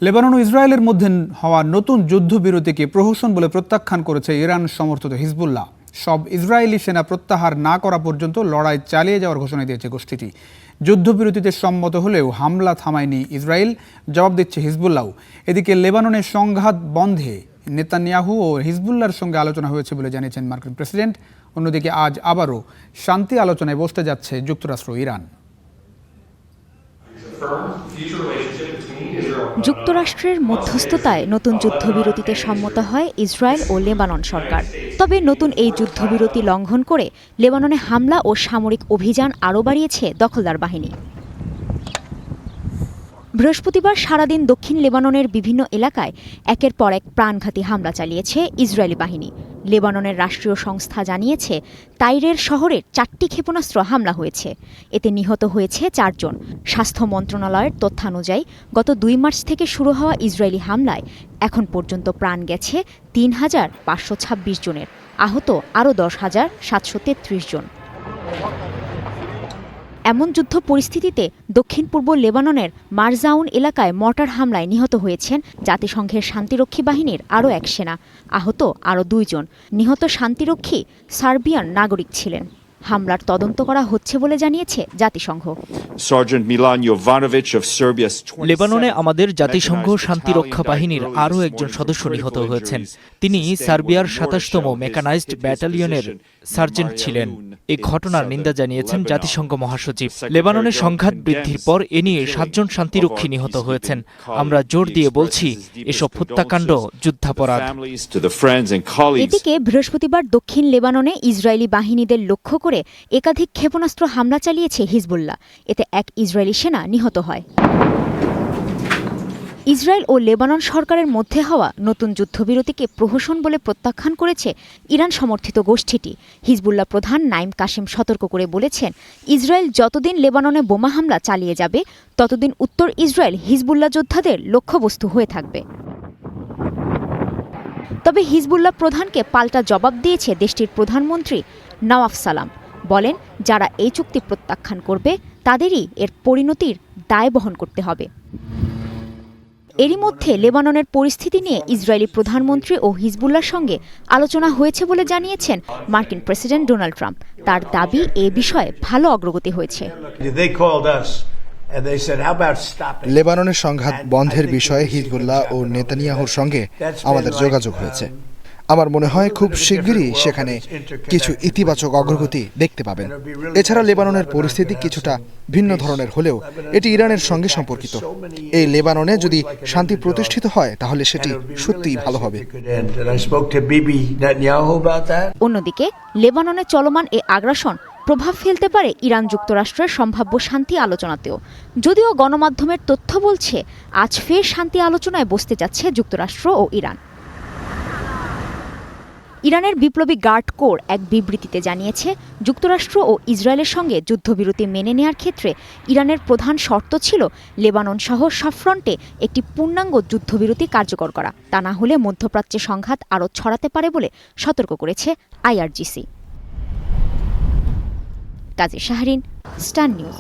Lebanon ও ইসরায়েলের মধ্যে হওয়া নতুন যুদ্ধবিরতিকে প্রহসন বলে প্রত্যাখ্যান করেছে ইরান সমর্থিত হিজবুল্লাহ। সব ইসরায়েলি সেনা প্রত্যাহার না করা পর্যন্ত লড়াই চালিয়ে যাওয়ার ঘোষণা দিয়েছে গোষ্ঠীটি। যুদ্ধবিরতিতে সম্মত হলেও হামলা থামায়নি ইসরায়েল, জবাব দিচ্ছে হিজবুল্লাহ। এদিকে লেবাননের সংঘাত বন্ধে নেতানিয়াহু ও হিজবুল্লাহর সঙ্গে আলোচনা হয়েছে বলে জানিয়েছেন মার্কিন প্রেসিডেন্ট। অন্যদিকে আজ আবারও শান্তি আলোচনায় বসতে যাচ্ছে যুক্তরাষ্ট্র ইরান। যুক্তরাষ্ট্রের মধ্যস্থতায় নতুন যুদ্ধবিরতিতে সম্মত হয় ইসরায়েল ও লেবানন সরকার। তবে নতুন এই যুদ্ধবিরতি লঙ্ঘন করে লেবাননে হামলা ও সামরিক অভিযান আরও বাড়িয়েছে দখলদার বাহিনী। বৃহস্পতিবার সারাদিন দক্ষিণ লেবাননের বিভিন্ন এলাকায় একের পর এক প্রাণঘাতী হামলা চালিয়েছে ইসরায়েলি বাহিনী। লেবাননের রাষ্ট্রীয় সংস্থা জানিয়েছে তাইরের শহরের 4টি ক্ষেপণাস্ত্র হামলা হয়েছে। এতে নিহত হয়েছে 4 জন। স্বাস্থ্য মন্ত্রণালয়ের তথ্যানুযায়ী গত 2 মার্চ থেকে শুরু হওয়া ইসরায়েলি হামলায় এখন পর্যন্ত প্রাণ গেছে 3,526 জনের, আহত আরও 10,733 জন। এমন যুদ্ধ পরিস্থিতিতে দক্ষিণ পূর্ব লেবাননের মারজাউন এলাকায় মর্টার হামলায় নিহত হয়েছেন জাতিসংঘের শান্তিরক্ষী বাহিনীর আরও 1 সেনা, আহত আরও 2 জন। নিহত শান্তিরক্ষী সার্বিয়ান নাগরিক ছিলেন। হামলার তদন্ত করা হচ্ছে বলে জানিয়েছে জাতিসংঘ। লেবাননে আমাদের জাতিসংঘ শান্তিরক্ষা বাহিনীর আরও একজন সদস্য নিহত হয়েছেন। তিনি সার্বিয়ার 27তম মেকানাইজড ব্যাটালিয়নের সার্জেন্ট ছিলেন। এই ঘটনার নিন্দা জানিয়েছেন জাতিসংঘ মহাসচিব। লেবাননের সংঘাত বৃদ্ধির পর এ নিয়ে 7 জন শান্তিরক্ষী নিহত হয়েছেন। আমরা জোর দিয়ে বলছি, এসব হত্যাকাণ্ড যুদ্ধাপরাধ। এদিকে বৃহস্পতিবার দক্ষিণ লেবাননে ইসরায়েলি বাহিনীদের লক্ষ্য করে একাধিক ক্ষেপণাস্ত্র হামলা চালিয়েছে হিজবুল্লাহ। এতে এক ইসরায়েলি সেনা নিহত হয়। ইসরায়েল ও লেবানন সরকারের মধ্যে হওয়া নতুন যুদ্ধবিরতিকে প্রহসন বলে প্রত্যাখ্যান করেছে ইরান সমর্থিত গোষ্ঠীটি। হিজবুল্লাহ প্রধান নাইম কাসেম সতর্ক করে বলেছেন, ইসরায়েল যতদিন লেবাননে বোমা হামলা চালিয়ে যাবে ততদিন উত্তর ইসরায়েল হিজবুল্লাহ যোদ্ধাদের লক্ষ্যবস্তু হয়ে থাকবে। তবে হিজবুল্লাহ প্রধানকে পাল্টা জবাব দিয়েছে দেশটির প্রধানমন্ত্রী নওয়াফ সালাম। বলেন, যারা এই চুক্তি প্রত্যাখ্যান করবে তাদেরই এর পরিণতির দায় বহন করতে হবে। এরই মধ্যে লেবাননের পরিস্থিতি নিয়ে ইসরায়েলি প্রধানমন্ত্রী ও হিজবুল্লাহর সঙ্গে আলোচনা হয়েছে বলে জানিয়েছেন মার্কিন প্রেসিডেন্ট ডোনাল্ড ট্রাম্প। তার দাবি, এ বিষয়ে ভালো অগ্রগতি হয়েছে। লেবাননের সংঘাত বন্ধের বিষয়ে হিজবুল্লাহ ও নেতানিয়াহুর সঙ্গে আমাদের যোগাযোগ হয়েছে। আমার মনে হয় খুব শিগগিরই সেখানে কিছু ইতিবাচক অগ্রগতি দেখতে পাবেন। এছাড়া লেবাননের পরিস্থিতি কিছুটা ভিন্ন ধরনের হলেও এটি ইরানের সঙ্গে সম্পর্কিত। এই লেবাননে যদি শান্তি প্রতিষ্ঠিত হয় তাহলে সেটি সত্যিই ভালো হবে। অন্যদিকে লেবাননে চলমান এই আগ্রাসন প্রভাব ফেলতে পারে ইরান যুক্তরাষ্ট্রের সম্ভাব্য শান্তি আলোচনাতেও। যদিও গণমাধ্যমের তথ্য বলছে আজ ফের শান্তি আলোচনায় বসতে যাচ্ছে যুক্তরাষ্ট্র ও ইরান। ইরানের বিপ্লবী গার্ড কোর এক বিবৃতিতে জানিয়েছে, যুক্তরাষ্ট্র ও ইসরায়েলের সঙ্গে যুদ্ধবিরতি মেনে নেওয়ার ক্ষেত্রে ইরানের প্রধান শর্ত ছিল লেবানন সহ সব ফ্রন্টে একটি পূর্ণাঙ্গ যুদ্ধবিরতি কার্যকর করা। তা না হলে মধ্যপ্রাচ্যে সংঘাত আরও ছড়াতে পারে বলে সতর্ক করেছে IRGC। কাজী শাহরিন, স্টার নিউজ।